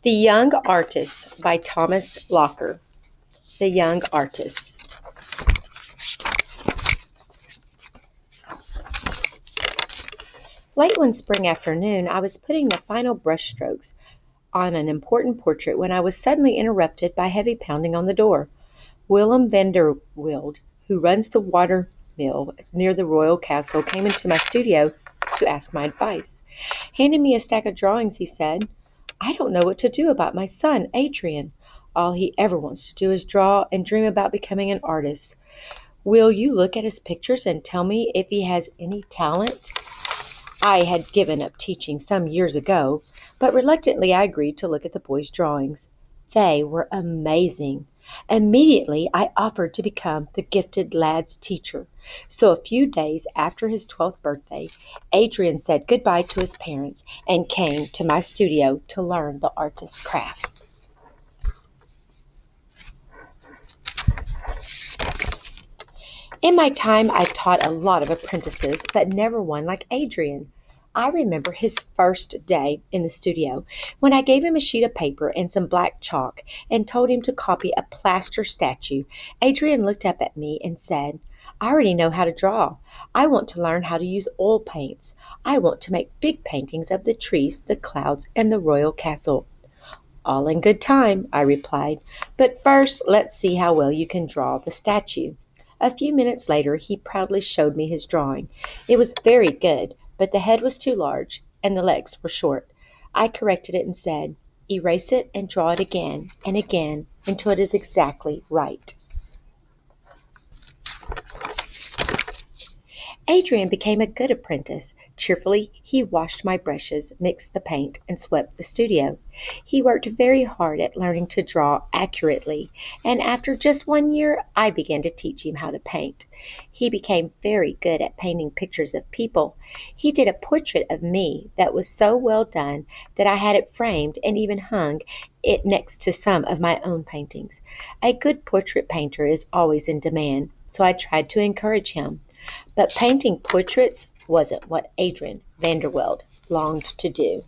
The Young Artist by Thomas Locker. The Young Artist. Late one spring afternoon, I was putting the final brushstrokes on an important portrait when I was suddenly interrupted by heavy pounding on the door. Willem Vanderwild, who runs the water mill near the royal castle, came into my studio to ask my advice. Handing me a stack of drawings, he said, "I don't know what to do about my son, Adrian. All he ever wants to do is draw and dream about becoming an artist. Will you look at his pictures and tell me if he has any talent?" I had given up teaching some years ago, but reluctantly I agreed to look at the boy's drawings. They were amazing. Immediately I offered to become the gifted lad's teacher. So a few days after his 12th birthday, Adrian said goodbye to his parents and came to my studio to learn the artist's craft. In my time, I taught a lot of apprentices, but never one like Adrian. I remember his first day in the studio when I gave him a sheet of paper and some black chalk and told him to copy a plaster statue. Adrian looked up at me and said, "I already know how to draw. I want to learn how to use oil paints. I want to make big paintings of the trees, the clouds, and the royal castle." "All in good time," I replied, "but first let's see how well you can draw the statue." A few minutes later he proudly showed me his drawing. It was very good, but the head was too large and the legs were short. I corrected it and said, "Erase it and draw it again and again until it is exactly right." Adrian became a good apprentice. Cheerfully he washed my brushes, mixed the paint, and swept the studio. He worked very hard at learning to draw accurately, and after just 1 year I began to teach him how to paint. He became very good at painting pictures of people. He did a portrait of me that was so well done that I had it framed and even hung it next to some of my own paintings. A good portrait painter is always in demand, so I tried to encourage him. But painting portraits wasn't what Adrian Vanderwild longed to do.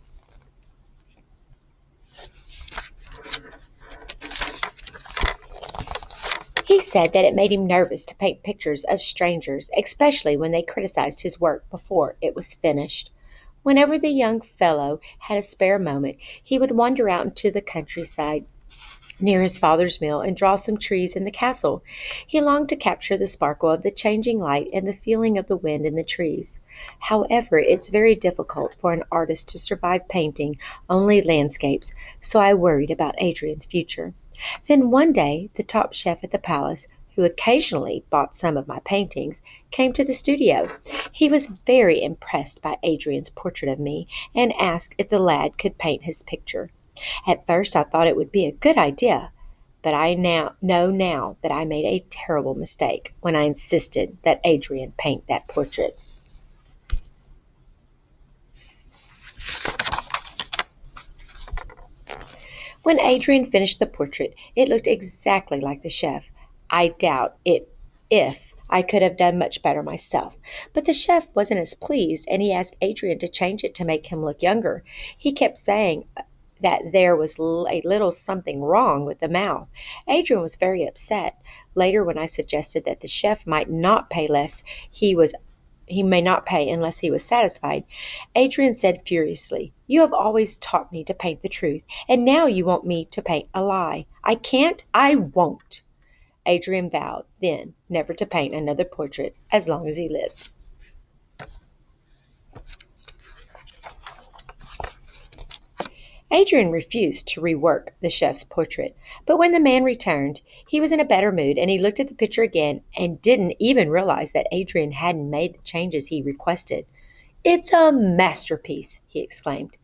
He said that it made him nervous to paint pictures of strangers, especially when they criticized his work before it was finished. Whenever the young fellow had a spare moment, he would wander out into the countryside near his father's mill and draw some trees in the castle. He longed to capture the sparkle of the changing light and the feeling of the wind in the trees. However, it's very difficult for an artist to survive painting only landscapes, so I worried about Adrian's future. Then one day, the top chef at the palace, who occasionally bought some of my paintings, came to the studio. He was very impressed by Adrian's portrait of me and asked if the lad could paint his picture. At first I thought it would be a good idea, but I know now that I made a terrible mistake when I insisted that Adrian paint that portrait. When Adrian finished the portrait, it looked exactly like the chef. I doubt if I could have done much better myself, but the chef wasn't as pleased, and he asked Adrian to change it to make him look younger. He kept saying that there was a little something wrong with the mouth. Adrian was very upset. Later, when I suggested that the chef might not pay less, he may not pay unless he was satisfied, Adrian said furiously, "You have always taught me to paint the truth, and now you want me to paint a lie. I can't, I won't." Adrian vowed then never to paint another portrait as long as he lived. Adrian refused to rework the chef's portrait, but when the man returned, he was in a better mood, and he looked at the picture again and didn't even realize that Adrian hadn't made the changes he requested. "It's a masterpiece," he exclaimed.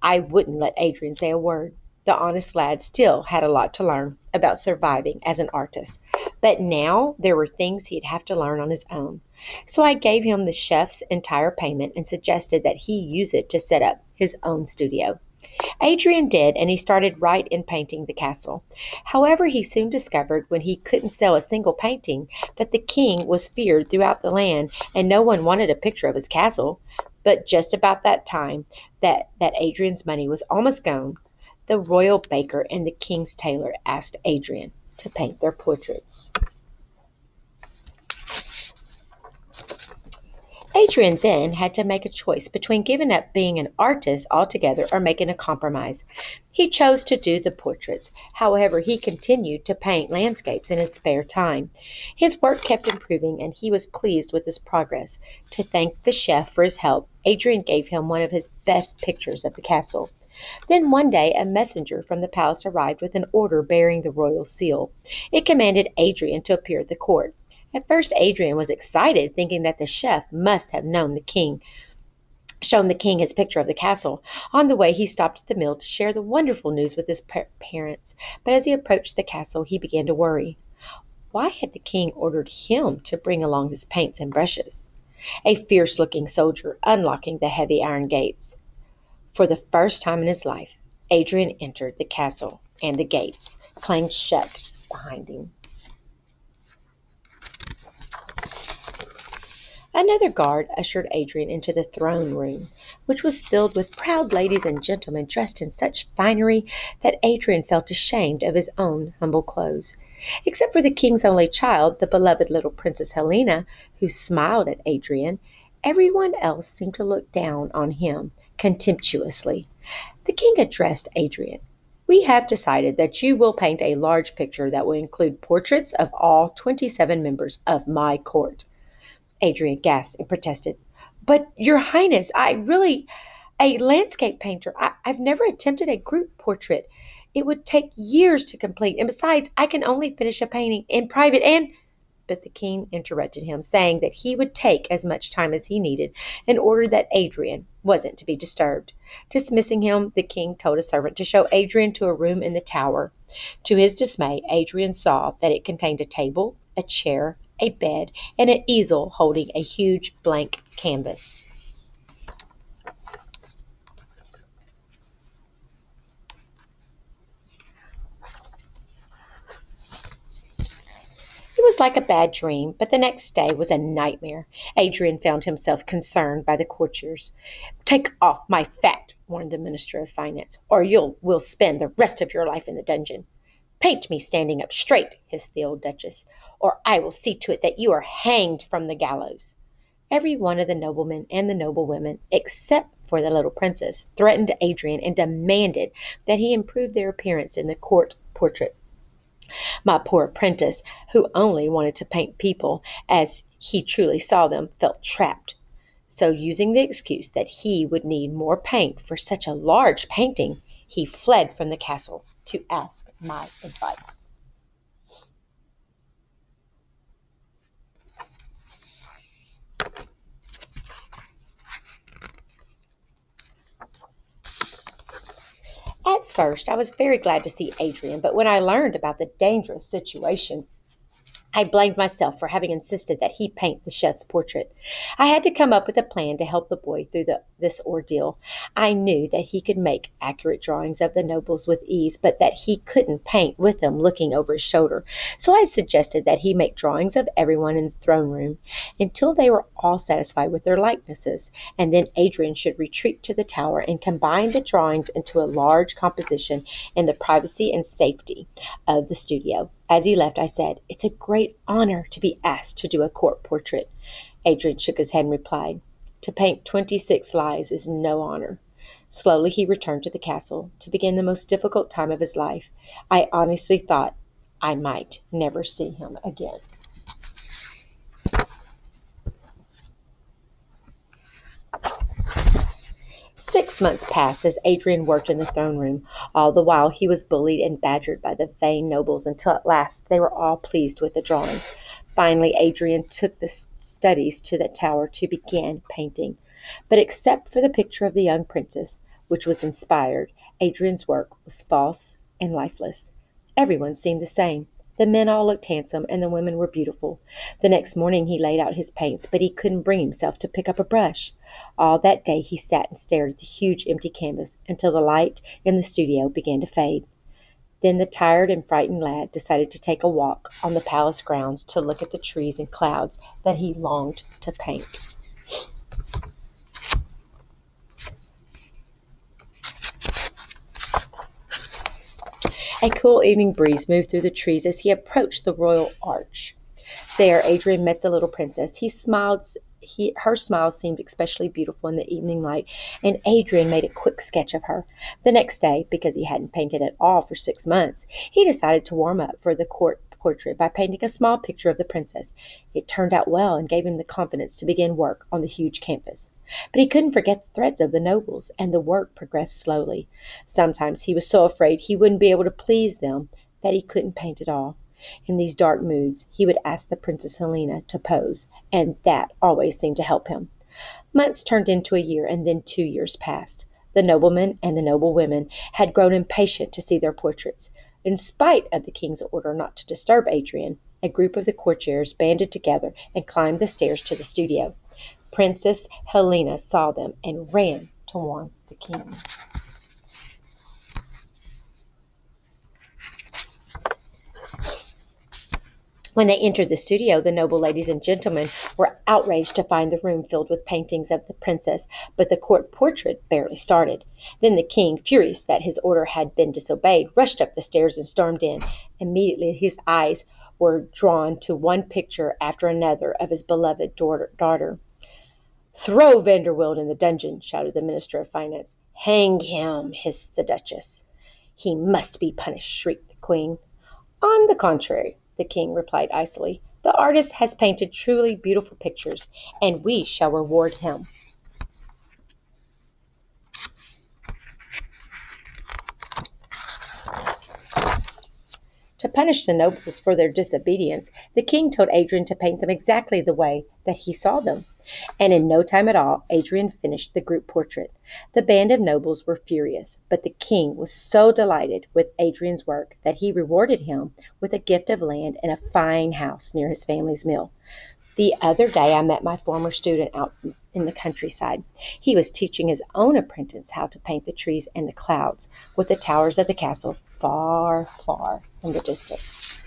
I wouldn't let Adrian say a word. The honest lad still had a lot to learn about surviving as an artist, but now there were things he'd have to learn on his own. So I gave him the chef's entire payment and suggested that he use it to set up his own studio. Adrian did, and he started right in painting the castle. However, he soon discovered, when he couldn't sell a single painting, that the king was feared throughout the land, and no one wanted a picture of his castle. But just about that time that Adrian's money was almost gone, the royal baker and the king's tailor asked Adrian to paint their portraits. Adrian then had to make a choice between giving up being an artist altogether or making a compromise. He chose to do the portraits. However, he continued to paint landscapes in his spare time. His work kept improving, and he was pleased with his progress. To thank the chef for his help, Adrian gave him one of his best pictures of the castle. Then one day a messenger from the palace arrived with an order bearing the royal seal. It commanded Adrian to appear at the court. At first Adrian was excited, thinking that the chef must have shown the king his picture of the castle. On the way he stopped at the mill to share the wonderful news with his parents, but as he approached the castle he began to worry. Why had the king ordered him to bring along his paints and brushes? A fierce-looking soldier unlocking the heavy iron gates. For the first time in his life, Adrian entered the castle, and the gates clanged shut behind him. Another guard ushered Adrian into the throne room, which was filled with proud ladies and gentlemen dressed in such finery that Adrian felt ashamed of his own humble clothes. Except for the king's only child, the beloved little Princess Helena, who smiled at Adrian, everyone else seemed to look down on him contemptuously. The king addressed Adrian. "We have decided that you will paint a large picture that will include portraits of all 27 members of my court." Adrian gasped and protested. "But, Your Highness, a landscape painter. I've never attempted a group portrait. It would take years to complete, and besides, I can only finish a painting in private and—" But the king interrupted him, saying that he would take as much time as he needed, in order that Adrian wasn't to be disturbed. Dismissing him, the king told a servant to show Adrian to a room in the tower. To his dismay, Adrian saw that it contained a table, a chair, a bed, and an easel holding a huge blank canvas. It was like a bad dream, but the next day was a nightmare. Adrian found himself concerned by the courtiers. "Take off my fat," warned the Minister of Finance, "or you will spend the rest of your life in the dungeon." "Paint me standing up straight," hissed the old Duchess, "or I will see to it that you are hanged from the gallows." Every one of the noblemen and the noblewomen, except for the little princess, threatened Adrian and demanded that he improve their appearance in the court portrait. My poor apprentice, who only wanted to paint people as he truly saw them, felt trapped. So, using the excuse that he would need more paint for such a large painting, he fled from the castle to ask my advice. At first, I was very glad to see Adrian, but when I learned about the dangerous situation, I blamed myself for having insisted that he paint the chef's portrait. I had to come up with a plan to help the boy through this ordeal. I knew that he could make accurate drawings of the nobles with ease, but that he couldn't paint with them looking over his shoulder. So I suggested that he make drawings of everyone in the throne room until they were all satisfied with their likenesses, and then Adrian should retreat to the tower and combine the drawings into a large composition in the privacy and safety of the studio. As he left, I said, "It's a great honor to be asked to do a court portrait." Adrian shook his head and replied, "To paint 26 lies is no honor." Slowly he returned to the castle to begin the most difficult time of his life. I honestly thought I might never see him again. 6 months passed as Adrian worked in the throne room. All the while he was bullied and badgered by the vain nobles until at last they were all pleased with the drawings. Finally, Adrian took the studies to the tower to begin painting. But except for the picture of the young princess, which was inspired, Adrian's work was false and lifeless. Everyone seemed the same. The men all looked handsome, and the women were beautiful. The next morning he laid out his paints, but he couldn't bring himself to pick up a brush. All that day he sat and stared at the huge empty canvas until the light in the studio began to fade. Then the tired and frightened lad decided to take a walk on the palace grounds to look at the trees and clouds that he longed to paint. A cool evening breeze moved through the trees as he approached the royal arch. There Adrian met the little princess. Her smile seemed especially beautiful in the evening light, and Adrian made a quick sketch of her. The next day, because he hadn't painted at all for 6 months, he decided to warm up for the court portrait by painting a small picture of the princess. It turned out well and gave him the confidence to begin work on the huge canvas. But he couldn't forget the threats of the nobles, and the work progressed slowly. Sometimes he was so afraid he wouldn't be able to please them that he couldn't paint at all. In these dark moods, he would ask the Princess Helena to pose, and that always seemed to help him. Months turned into a year, and then 2 years passed. The noblemen and the noble women had grown impatient to see their portraits. In spite of the king's order not to disturb Adrian, a group of the courtiers banded together and climbed the stairs to the studio. Princess Helena saw them and ran to warn the king. When they entered the studio, the noble ladies and gentlemen were outraged to find the room filled with paintings of the princess, but the court portrait barely started. Then the king, furious that his order had been disobeyed, rushed up the stairs and stormed in. Immediately his eyes were drawn to one picture after another of his beloved daughter. "Throw Vanderwilt in the dungeon," shouted the Minister of Finance. "Hang him," hissed the Duchess. "He must be punished," shrieked the Queen. "On the contrary," the king replied icily, "the artist has painted truly beautiful pictures, and we shall reward him." To punish the nobles for their disobedience, the king told Adrian to paint them exactly the way that he saw them. And in no time at all, Adrian finished the group portrait. The band of nobles were furious, but the king was so delighted with Adrian's work that he rewarded him with a gift of land and a fine house near his family's mill. The other day I met my former student out in the countryside. He was teaching his own apprentice how to paint the trees and the clouds, with the towers of the castle far, far in the distance.